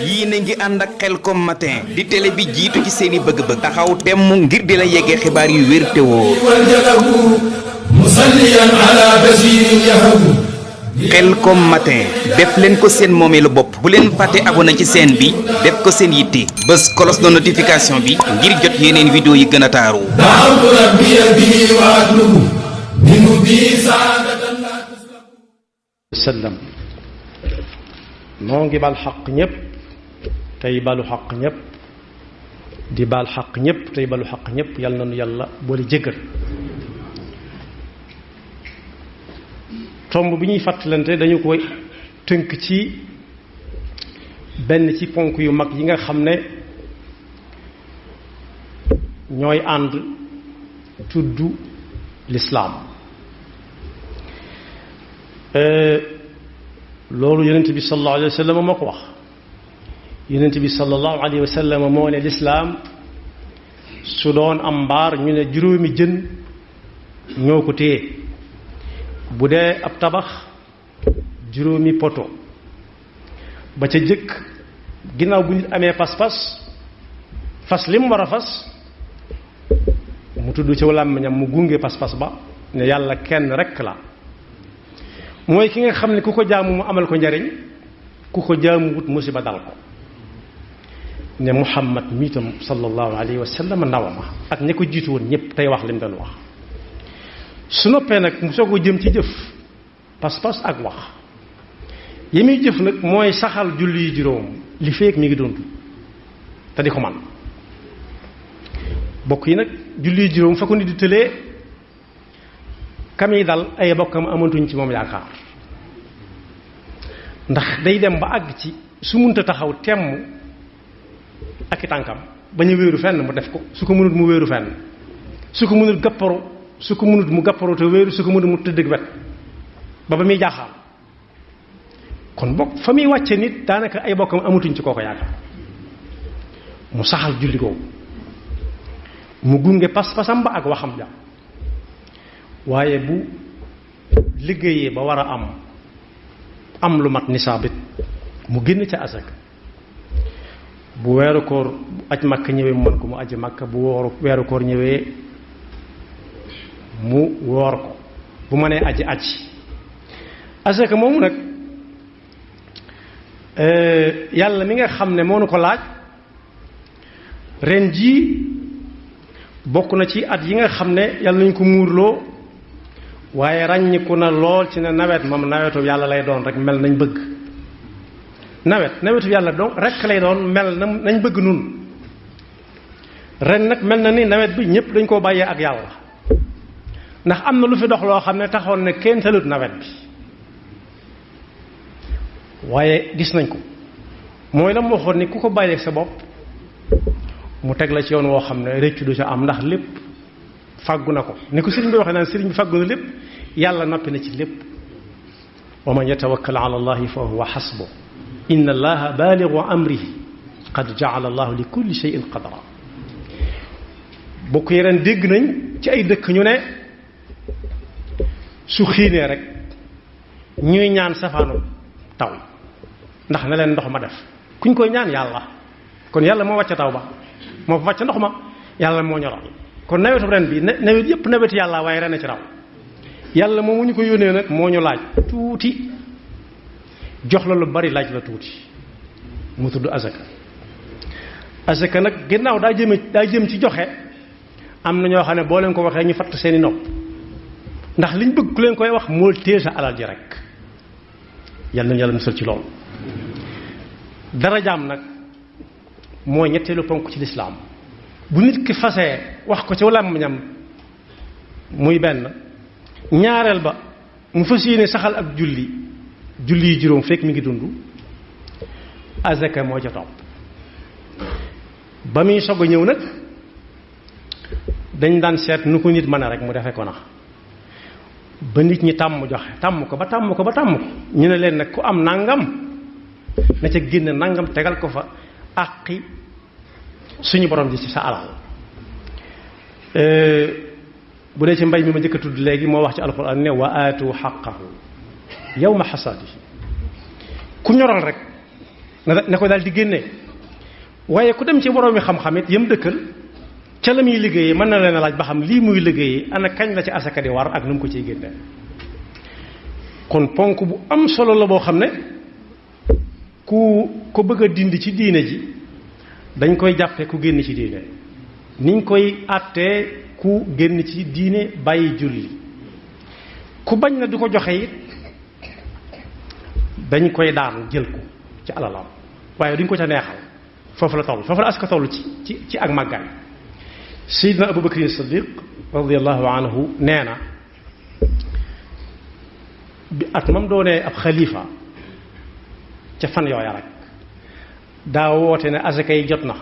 yii na ngi ànd ak Khelcom matin di télé bi jiitu ci seeni bëgg-bëgg taxaw temm ngir di la yeggee xibaar yu wér te wóor. Khelcom matin def leen ko seen moomeelu bopp bu leen fàtte abonné ci chaîne bi def ko seen yitte bës cloche de notification bi ngir jot yeneen vidéo yi gën a taaru. sallam noo ngi bal xaq ñëpp tey balu xaq ñëpp di bal xaq ñëpp tey balu xaq ñëpp yal na nu yàlla boole jéggal. tomb bi ñuy fàttalante dañu koy tënk ci benn ci ponk yu mag yi nga xam ne ñooy ànd tudd lislaam. loolu yonent bi sallallahu alayhi wa sallam moo ko wax. yonent bi sallallahu alayhi wa sallam moo ne lislaam su doon am mbaar ñu ne juróomi jën ñoo ko téye bu dee ab tabax juróomi poto ba ca jëkk ginnaaw bu nit amee pas-pas fas li mu war a fas mu tudd ci làmmiñam mu gunge pas-pas ba ne yàlla kenn rekk la mooy ki nga xam ne ku ko jaamu mu amal ko njariñ ku ko jaamu wut musiba dal ko ne Muhammad miitam sallallahu alayhi wa sallam ndawama ak ña ko jiitu woon ñëpp tey wax li mu doon wax. su noppee nag mu soog a jëm ci jëf pas-pas ak wax yi muy jëf nag mooy saxal julli yi juróom li feek mi ngi dund te di ko man bokk yi nag julli yi juróom fa ko nit di tëlee kam yi dal ay bokkam amatuñ ci moom yaakaar ndax day dem ba àgg ci su munta taxaw temm ak i tànkam bañ a wéeru fenn mu def ko su ko mënut mu wéeru fenn su ko mënut gàpparu su ko mënut mu gàpparu te wéeru su ko mënut mu tëdd wet ba muy jaaxaal kon bokk fa muy wàcce nit daanaka ay bokkam amatuñ ci kooko yaakaar mu saxal julli googu mu gunge pas-pasam ba ak waxam ja waaye bu liggéeyee ba war a am lu mat nisaabit mu génn ca asak bu weeru koor aj makka ñëwee mu mën ko mu aji makka bu weeru koor ñëwee mu woor ko bu mënee aji asaka moomu nag yàlla mi nga xam ne moo nu ko laaj ren jii bokk na ci at yi nga xam ne yàlla nañu ko muurloo waaye ràññiku na lool ci ne nawet moom nawetu yàlla lay doon rek mel nañ bëgg nawetu yàlla doon rek lay doon mel nañ bëgg nun ren nag mel na ni nawet bi ñëpp dañ koo bàyyee ak yàlla ndax am na lu fi dox loo xam ne taxoon ne kenn talut nawet bi waaye gis nañ ko mooy la mu waxoon ni ku ko bàyyee sa bopp mu teg la ci yoon woo xam ne rëccu du sa am ndax lépp fàggu na ko ni ko sëriñ bi waxee naan sëriñ bi fàggu na lépp yàlla noppi na ci lépp wa man yatawakkal ala allahi fa huwa xasbu inna allaha baaligu amrihi qad jaala allahu li kulli shay'in qadra bokk yeneen dégg nañ ci ay dëkk ñu ne su xiinee rek ñuy ñaan safaanu taw ndax na leen ndox ma def kuñ koy ñaan yàlla kon yàlla moo wàcc taw ba moo fa wàcc ndox ma yàlla moo ñoral kon nawetu ren bi nawet yépp nawetu yàlla waaye ren a ci raw yàlla moomu ñu ko yónnee nag moo ñu laaj tuuti jox la lu bari laaj la tuuti mu tudd asaka nag ginnaaw daa jëm ci joxe am na ñoo xam ne boo leen ko waxee ñu fatt seeni nopp ndax liñ bëgg ku leen koy wax moo téye sa alal ji rek yàlla nañu yàlla musal ci loolu darajaam nag mooy ñetteelu ponk ci lislaam bu nit ki fasee wax ko ci làmmiñam muy benn ñaareel ba mu fas yéene saxal ak julli yi juróom fekk mi ngi dund azaka moo ca topp ba muy sog a ñëw nag dañ daan seet nu ko nit mën a rek mu defe ko na ba nit ñi tàmm joxe tàmm ko ñu ne leen nag ku am nangam na ca génn nangam tegal ko fa àqi suñu borom ji ci sa alal bu dee ci mbay mi ma njëkk a tudd léegi moo wax ci alquran ne wa aatu xaqahu yawma xasaadihi ku ñoral rek na ko daal di génne. waaye ku dem ci boroomi xam-xam it yëm dëkkal ca la muy liggéeyee mën na leen a laaj ba xam lii muy liggéeyee ana kañ la ci asaka di war ak nu mu ko ciy génne. kon ponk bu am solo la boo xam ne ku ko bëgg a dindi ci diine ji dañ koy jàppe ku génn ci diine niñ koy àttee ku génn ci diine bàyyi julli. ku bañ na du ko joxe it dañ koy daan jël ko ci alalam waaye duñ ko ca neexal. foofu la aska toll ci ak màggaay. Seydina Abu Bakr Siddiq radiyallahu anhu nee na bi at mam doonee ab xalifa ca fan yooya rek daa woote ne asaka yi jot na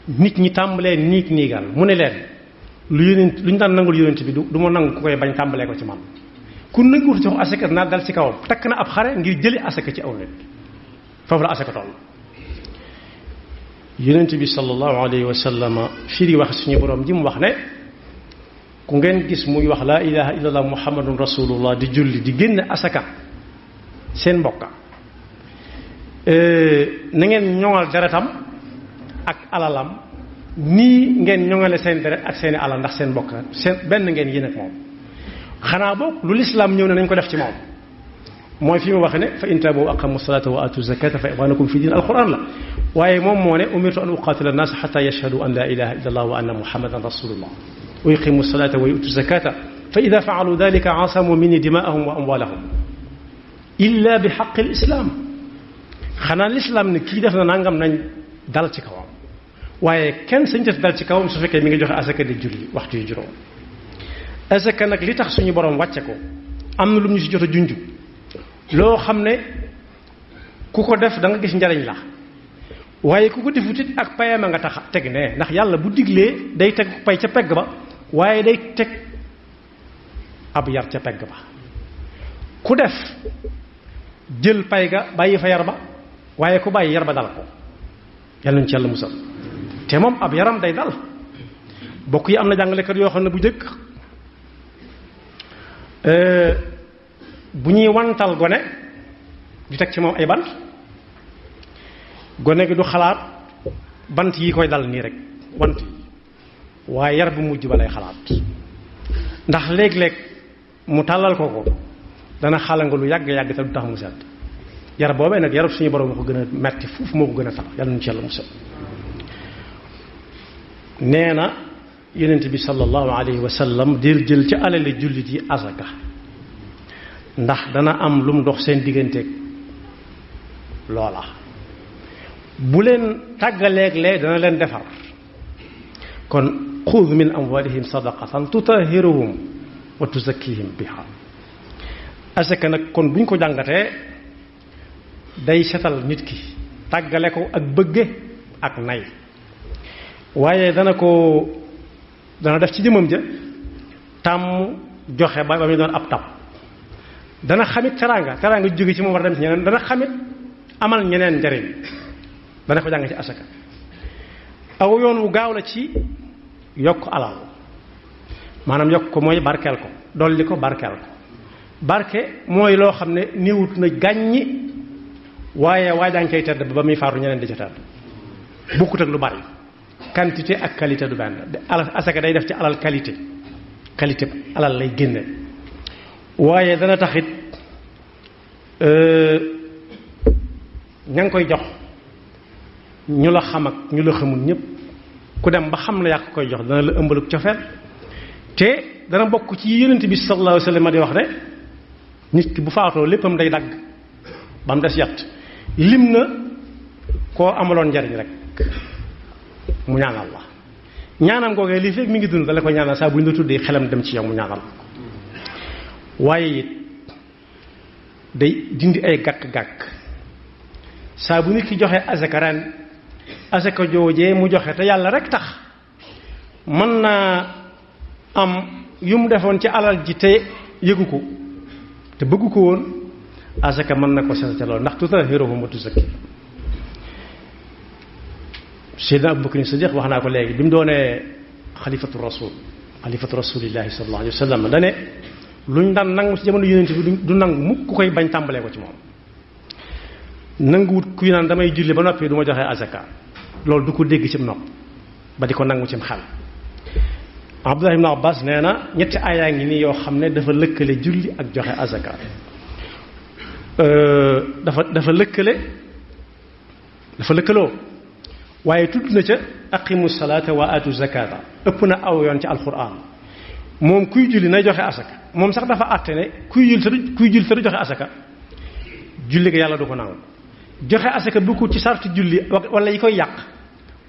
nit ñi tàmbalee niigal mu ne leen lu ñu daan nangul yonent bi du ma nangu ku koy bañ tàmbalee ko ci man ku nanguwut jox asaka naa dal ci kawam takk na ab xare ngir jëli asaka ci aw nit. foofu la asaka toll. yonent bi sallallahu alayhi wa sallam fii di wax suñu borom ji mu wax ne ku ngeen gis muy wax laa ilaha illallah muhammadun rasulullah di julli di génne asaka seen mbokka na ngeen ñoŋal deretam ak alalam nii ngeen ñoŋale seen deret ak seeni alal ndax seen mbokka seen benn ngeen yéen ak moom. xanaa boog lu lislaam ñëw ne nañ ko def ci moom mooy fi mu wax ne fa in taabu wa aqamu salata wa atu zakata fa ixwanukum fi diin alquran la. waaye moom moo ne umirtu an uqatila annaas xata yashhadu an la ilaha illa allah wa anna muhammadan rasulullah wa yuqimu salata wa yutu zakata fa ida faalu dalika asamu minni dimaahum wa amwalahum illa bi xaqi lislaam. xanaa lislaam ne kii def na nangam nañ dal ci kawam waaye kenn sañ def dal ci kawam su fekkee mi ngi joxe asaka di julli waxtu yu juróom. asaka nag li tax suñu borom wàcce ko am na lu ñu si jot a junj loo xam ne ku ko def da nga gis njariñ la. waaye ku ko defutit ak payam a nga tax teg ne ndax yàlla bu diglee day teg pay ca pegg ba waaye day teg ab yar ca pegg ba. ku def jël pay ga bàyyi fa yar ba waaye ku bàyyi yar ba dal ko yàlla nañu ci yàlla musal. te moom ab yaram day dal bokk yi am na jàngalekat yoo xam ne bu njëkk bu ñuy wantal gone di teg ci moom ay bant gone gi du xalaat bant yi koy dal nii rek bant yi waaye yar bu mujj ba lay xalaat ndax léeg-léeg mu tàllal ko dana xalanga lu yàgg-yàgg te du tax mu sedd. yar boobee nag yarab suñu borom moo ko gën a metti fuuf moo ko gën a tax yàlla nañu ci yàlla musal. nee na yonent bi sallallahu alayhi wa sallam dir jël ci alali jullit yi asaka ndax dana am lu mu dox seen digganteeg loola. bu leen tàggaleeg lee dana leen defar. kon xud min amwalihim sadaqatan tutahiruhum wa tuzakkihim biha. asaka nag kon buñ ko jàngatee day setal nit ki tàggale ko ak bëgge ak nay waaye dana def ci jëmmam ja tàmm joxe ba muy doon ab tab. dana xamit teraanga jóge ci moom war a dem ci ñeneen dana xamit amal ñeneen njariñ dana ko jàng ci asaka. aw yoon wu gaaw la ci yokk alal maanaam yokk ko mooy barkeel ko dolli ko barkeel ko. barke mooy loo xam ne niwut na gàññi waaye waajaa ngi koy tedd ba muy faaru ñeneen di ca tedd bukkut ak lu bari. quantité ak qualité du benn alal asaka day def ci alal qualité alal lay génne waaye dana taxit ña ngi koy jox ñu la xam ak ñu la xamul ñëpp ku dem ba xam la yaa koy jox dana la ëmbalug cofeel te dana bokk ci yonent bi sallallahu alayhi wa sallam di wax ne nit ki bu faatoo léppam day dagg ba mu des yàtt lim na koo amaloon njariñ rek mu ñaanal la ñaanam googee lii fekk mi ngi dund dala ko ñaanal saa bu ñu la tuddee xelam dem ci yow mu ñaanal waaye it day dindi ay gàkk-gàkk saa bu nit ki joxe asaka ren asaka joojee mu joxe te yàlla rek tax mën naa am yu mu defoon ci alal ji te yëgu ko te bëggu ko woon asaka mën na ko sesa loolu ndax tutahhiruhum wa tuzakki. Seydina Abu Bakr Siddiq wax naa ko léegi bi mu doonee xalifatu rasul xalifatu rasulillahi sallallahu alayhi wa sallam dane luñ daan nangu ci jamono yonent bi du nangu mukk ku koy bañ tàmbalee ko ci moom. nanguwut kuy naan damay julli ba noppi du ma joxe azaka loolu du ko dégg cim nopp ba di ko nangu cim xel. Abdullah ibn Abbas nee na ñetti aayaa ngi nii yoo xam ne dafa lëkkale julli ak joxe azaka dafa lëkkaloo waaye tudd na ca aqimu salaata wa atu zakata ëpp na aw yoon ci alquran moom kuy julli nay joxe asaka moom sax dafa àtte ne kuy julli te du joxe asaka julli ga yàlla du ko nangu. joxe asaka bu ci sarti julli wala yi koy yàq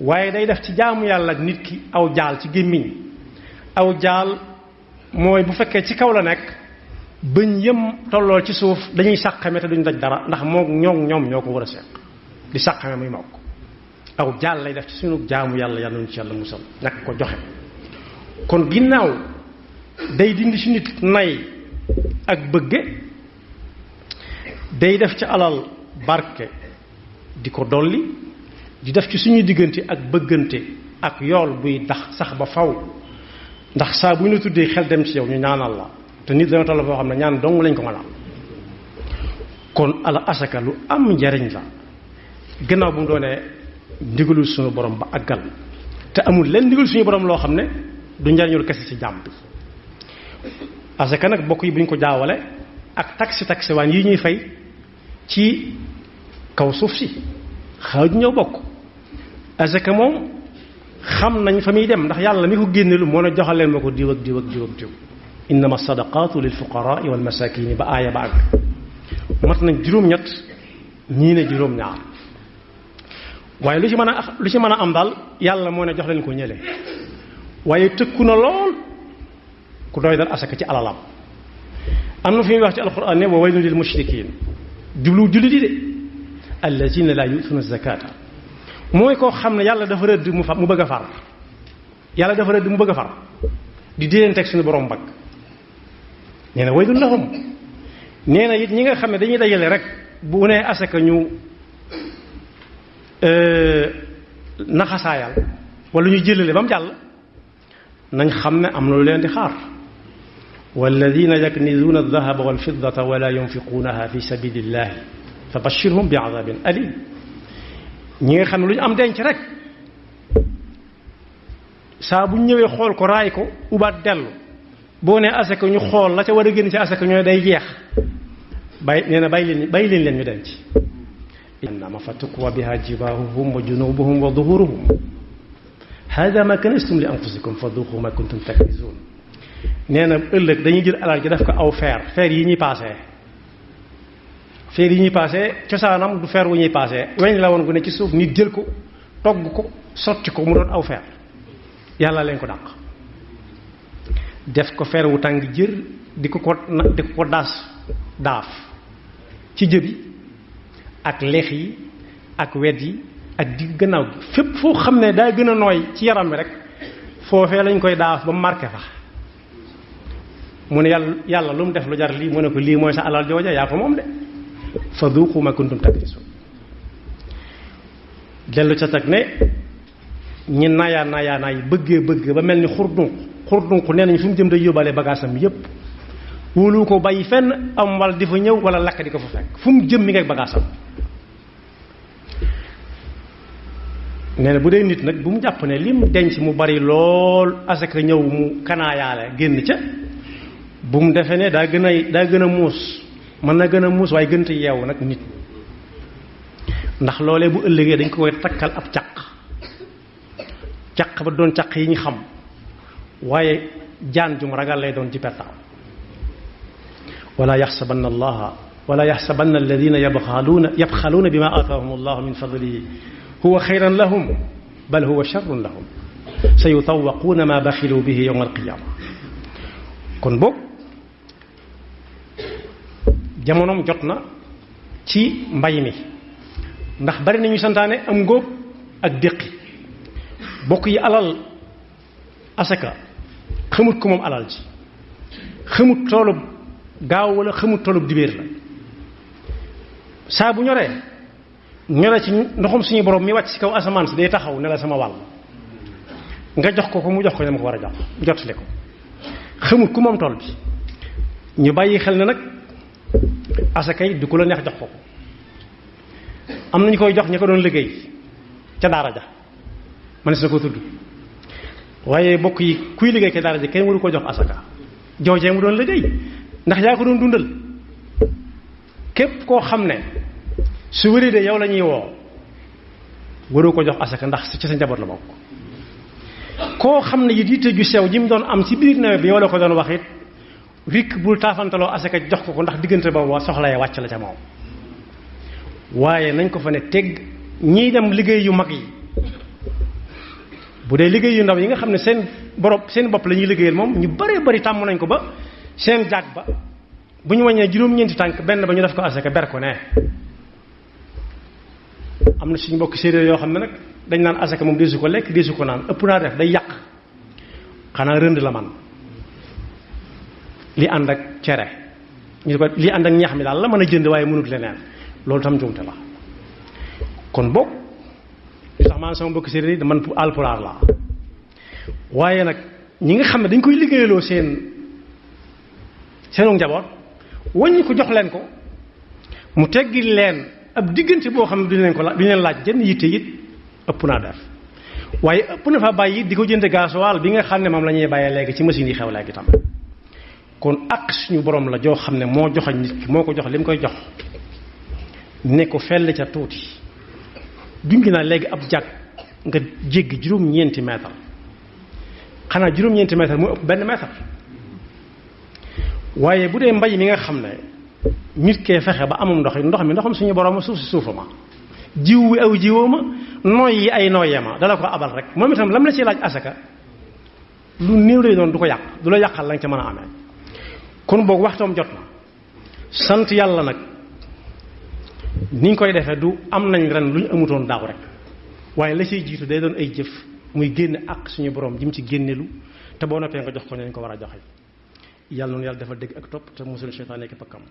waaye day def ci jaamu yàlla ak nit ki aw jaal ci gémmiñ aw jaal mooy bu fekkee ci kaw la nekk bëñ yëm tollool ci suuf dañuy sàqame te duñ daj dara ndax ñoom ñoo ko war a seq di sàqame muy mokk aw jaal lay def ci sunu jaamu yàlla yàlla ci yàlla musal ñàkk ko joxe. kon ginnaaw day dindi ci nit nay ak bëgge day def ci alal barke di ko dolli di def ci suñuy diggante ak bëggante ak yool buy dax sax ba faw ndax saa bu ñu la tuddee xel dem ci yow ñu ñaanal la te nit dana toll foo xam ne ñaan dong lañ ko mën a am. kon ala asaka lu am njariñ la gannaaw bu mu doonee ndigalul suñu borom ba àggal te amul leen ndigal suñu borom loo xam ne du njariñul kese ci jàmm bi. asaka nag bokk yi bu ñu ko jaawale ak taxi waan yi ñuy fay ci kaw suuf si xaaju ñoo bokk. asaka moom xam nañ fa muy dem ndax yàlla mi ko génnelu moo ne joxal leen ma ko diw ak diw ak diw ak diw innama sadaqatu lil fuqaraa wal masakini ba aaya ba àgg mat nañ juróom-ñett ñii ne juróom-ñaar waaye lu ci mën a am daal yàlla moo ne jox leen ko ñële waaye tëkku na lool ku doy dal asaka ci alalam. am na fi muy wax ci alquran ne wa waylun lil mushrikin jublu julli di de allazina la yu'tuna zakata mooy koo xam ne yàlla dafa rëdd mu bëgg a far yàlla dafa rëdd mu bëgg a far di déenteeg suñu borom mbagg nee na waylun lahum nee na it ñi nga xam ne dañuy dajale rek bu nee asaka ñu naxasaayal wala ñu jëlale ba mu jàll nañ xam ne am na lu leen di xaar walladina yaknizuuna aldahaba walfiddata wala yunfiquunaha fi sabilillahi fa bashirhum bi azabin alim ñi nga xam ne lu ñu am denc rek saa bu ñu ñëwee xool ko raay ko ubaat dellu boo nee asaka ñu xool la ca war a génn ci asaka ñooy day jeex nee na bàyyi leen ñu denc innama fa tuqwa biha jibaahuhum wa junubuhum wa duhuruhum hada ma kanastum li anfusikum fa duqu ma kuntum taknizun nee na ëllëg dañuy jël alal ji def ko aw feer yi ñuy paasee cosaanam du feer wu ñuy paasee weñ la woon gu ne ci suuf nit jël ko togg ko sotti ko mu doon aw feer yàlla leen ko dàq def ko feer wu tàng jër di ko daaf ci jëbi ak lex yi ak wet yi ak digg gannaaw gi fépp foo xam ne daa gën a nooy ci yaram bi rek foofee lañ koy daaf ba mu marqué fa mu ne yàlla lu mu def lu jar lii mu ne ko lii mooy sa alal jooja yaa ko moom de fa duuqu ma kuntum taknisun dellu ca teg ne ñi nayaa yi bëgg ba mel ni xurdunq nee nañ fi mu jëm day yóbbaale bagaasam yépp wóolu ko bàyyi fenn am wala di fa ñëw wala lakk di ko fa fekk fu mu jëm mi ngay bagaasam nee na bu dee nit nag bu mu jàpp ne lim denc mu bari lool asaka ñëw mu kanaayaale génn ca bu mu defee ne daa gën a muus mën na gën a muus waaye gën te yeewu nag nit ndax loolee bu ëllëgee dañ ko koy takkal ab caq ba doon caq yi ñu xam waaye jaan jum ragal lay doon ci pettaaw wala yaxsabanna alladina yabxaluuna bima aataahum allahu min fadlihi huwa xayran lahum bal huwa sharrun lahum sayutawaquuna ma baxilu bihi yowma alqiyama kon boog jamonoom jot na ci mbay mi ndax bari nañu santaane am ngóob ak déqi bokk yi alal asaka xamut ko moom alal ji xamut toolub gaaw wala xamut toolub dibéer la saa bu ñoree ci ndoxum suñu borom mi wàcc ci kaw asamaan si day taxaw ne la sama wàll nga jox ko mu jox ko ne ma ko war a jox jottali ko xamul ku moom tool bi ñu bàyyi xel ne nag asaka yi du ku la neex jox ko am nañu koy jox ña ko doon liggéey ca daara ja mënees na ko tudd waaye bokk yi kuy liggéey ca daara ja kenn waru ko jox asaka joojee mu doon liggéey ndax yaa ko doon dundal képp koo xam ne su wéri de yow la ñuy woo waru ko jox asaka ndax ci sa njaboot la bokk koo xam ne it yitte ju sew ji mu doon am ci biir nawet bi yow la ko doon wax it rikk bul taafantaloo asaka jox ko ndax diggante boobu soxla ya wàcc la ca moom waaye nañ ko fa ne teg ñiy dem liggéey yu mag yi bu dee liggéey yu ndaw yi nga xam ne seen bopp la ñuy liggéeyal moom ñu bëree bëri tàmm nañ ko ba seen jaag ba bu ñu wàññee juróom-ñeenti tànk benn ba ñu def ko asaka ber ko ne am na suñu mbokk séeréer yoo xam ne nag dañ naan asaka moom deesu ko lekk deesu ko naan ëpp naa def day yàq xanaa rënd la man li ànd ak cere ñu ko li ànd ak ñax mi daal la mën a jënd waaye mënut leneen loolu tam njuumte la kon boog li tax man sama mbokk séeréer yi man alpulaar la waaye nag ñi nga xam ne dañ koy liggéeyaloo seenu njaboot wàññi ko jox leen ko mu teggi leen ab diggante boo xam ne duñu leen laaj jënd yitte it ëpp naa def waaye ëpp na fa bàyyi di ko jënd gasoil bi nga xam ne moom la ñuy bàyyee léegi ci machine yi xew léegi tam kon ak suñu borom la joo xam ne moo joxañ nit ki moo ko jox li mu koy jox ne ko fell ca tuuti jungi naa léegi ab jàkk nga jéggi juróom-ñeenti mètre xanaa juróom-ñeenti mètre moo ëpp benn mètre waaye bu dee mbay mi nga xam ne nit kee fexe ba amum ndox mi ndoxam suñu borom suuf si suufama jiw wi aw jiwoo ma nooy yi ay nooyee ma dala ko abal rek moom itam lam la ci laaj asaka lu néew lay doon du ko yàq du la yàqal la nga ca mën a amee kon boog waxtoom jot na sant yàlla nag niñ koy defee du am nañ ren lu ñu amutoon daaw rek waaye la ciy jiitu day doon ay jëf muy génne ak suñu borom jim ci génnelu te boo noppee nga jox ko ne ñu ko war a joxe yàlla noonu yàlla dafa dégg ak topp te musul seytaane ki pakkam